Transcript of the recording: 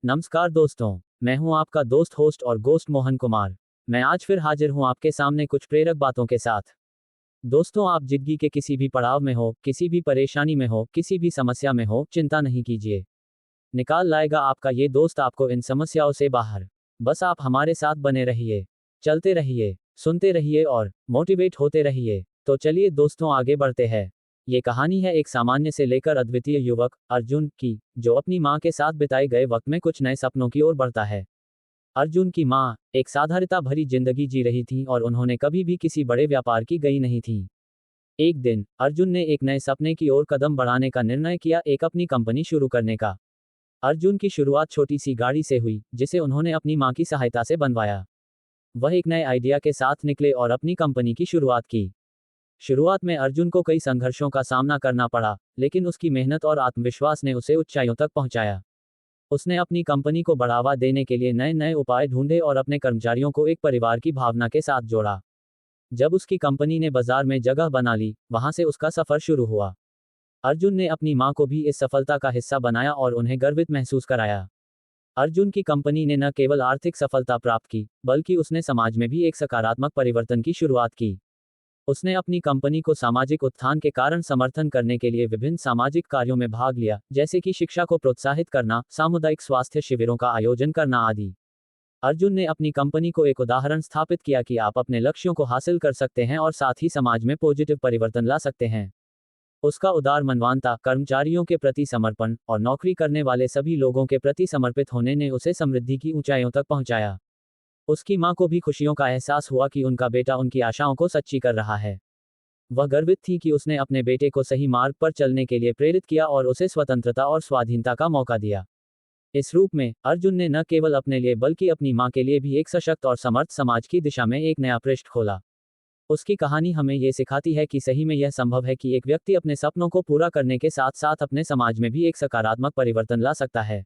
नमस्कार दोस्तों, मैं हूं आपका दोस्त होस्ट और गोस्ट मोहन कुमार। मैं आज फिर हाजिर हूं आपके सामने कुछ प्रेरक बातों के साथ। दोस्तों, आप जिंदगी के किसी भी पड़ाव में हो, किसी भी परेशानी में हो, किसी भी समस्या में हो, चिंता नहीं कीजिए। निकाल लाएगा आपका ये दोस्त आपको इन समस्याओं से बाहर। बस आप हमारे साथ बने रहिए, चलते रहिए, सुनते रहिए और मोटिवेट होते रहिए। तो चलिए दोस्तों, आगे बढ़ते हैं। ये कहानी है एक सामान्य से लेकर अद्वितीय युवक अर्जुन की, जो अपनी माँ के साथ बिताए गए वक्त में कुछ नए सपनों की ओर बढ़ता है। अर्जुन की माँ एक साधारणता भरी जिंदगी जी रही थी और उन्होंने कभी भी किसी बड़े व्यापार की गई नहीं थी। एक दिन अर्जुन ने एक नए सपने की ओर कदम बढ़ाने का निर्णय किया, एक अपनी कंपनी शुरू करने का। अर्जुन की शुरुआत छोटी सी गाड़ी से हुई, जिसे उन्होंने अपनी माँ की सहायता से बनवाया। वह एक नए आइडिया के साथ निकले और अपनी कंपनी की शुरुआत की। शुरुआत में अर्जुन को कई संघर्षों का सामना करना पड़ा, लेकिन उसकी मेहनत और आत्मविश्वास ने उसे ऊंचाइयों तक पहुंचाया। उसने अपनी कंपनी को बढ़ावा देने के लिए नए नए उपाय ढूंढे और अपने कर्मचारियों को एक परिवार की भावना के साथ जोड़ा। जब उसकी कंपनी ने बाजार में जगह बना ली, वहां से उसका सफर शुरू हुआ। अर्जुन ने अपनी मां को भी इस सफलता का हिस्सा बनाया और उन्हें गर्वित महसूस कराया। अर्जुन की कंपनी ने न केवल आर्थिक सफलता प्राप्त की, बल्कि उसने समाज में भी एक सकारात्मक परिवर्तन की शुरुआत की। उसने अपनी कंपनी को सामाजिक उत्थान के कारण समर्थन करने के लिए विभिन्न सामाजिक कार्यों में भाग लिया, जैसे कि शिक्षा को प्रोत्साहित करना, सामुदायिक स्वास्थ्य शिविरों का आयोजन करना आदि। अर्जुन ने अपनी कंपनी को एक उदाहरण स्थापित किया कि आप अपने लक्ष्यों को हासिल कर सकते हैं और साथ ही समाज में पॉजिटिव परिवर्तन ला सकते हैं। उसका उदार मनवानता, कर्मचारियों के प्रति समर्पण और नौकरी करने वाले सभी लोगों के प्रति समर्पित होने ने उसे समृद्धि की ऊंचाइयों तक पहुंचाया। उसकी मां को भी खुशियों का एहसास हुआ कि उनका बेटा उनकी आशाओं को सच्ची कर रहा है। वह गर्वित थी कि उसने अपने बेटे को सही मार्ग पर चलने के लिए प्रेरित किया और उसे स्वतंत्रता और स्वाधीनता का मौका दिया। इस रूप में अर्जुन ने न केवल अपने लिए बल्कि अपनी मां के लिए भी एक सशक्त और समर्थ समाज की दिशा में एक नया पृष्ठ खोला। उसकी कहानी हमें ये सिखाती है कि सही में यह संभव है कि एक व्यक्ति अपने सपनों को पूरा करने के साथ साथ अपने समाज में भी एक सकारात्मक परिवर्तन ला सकता है।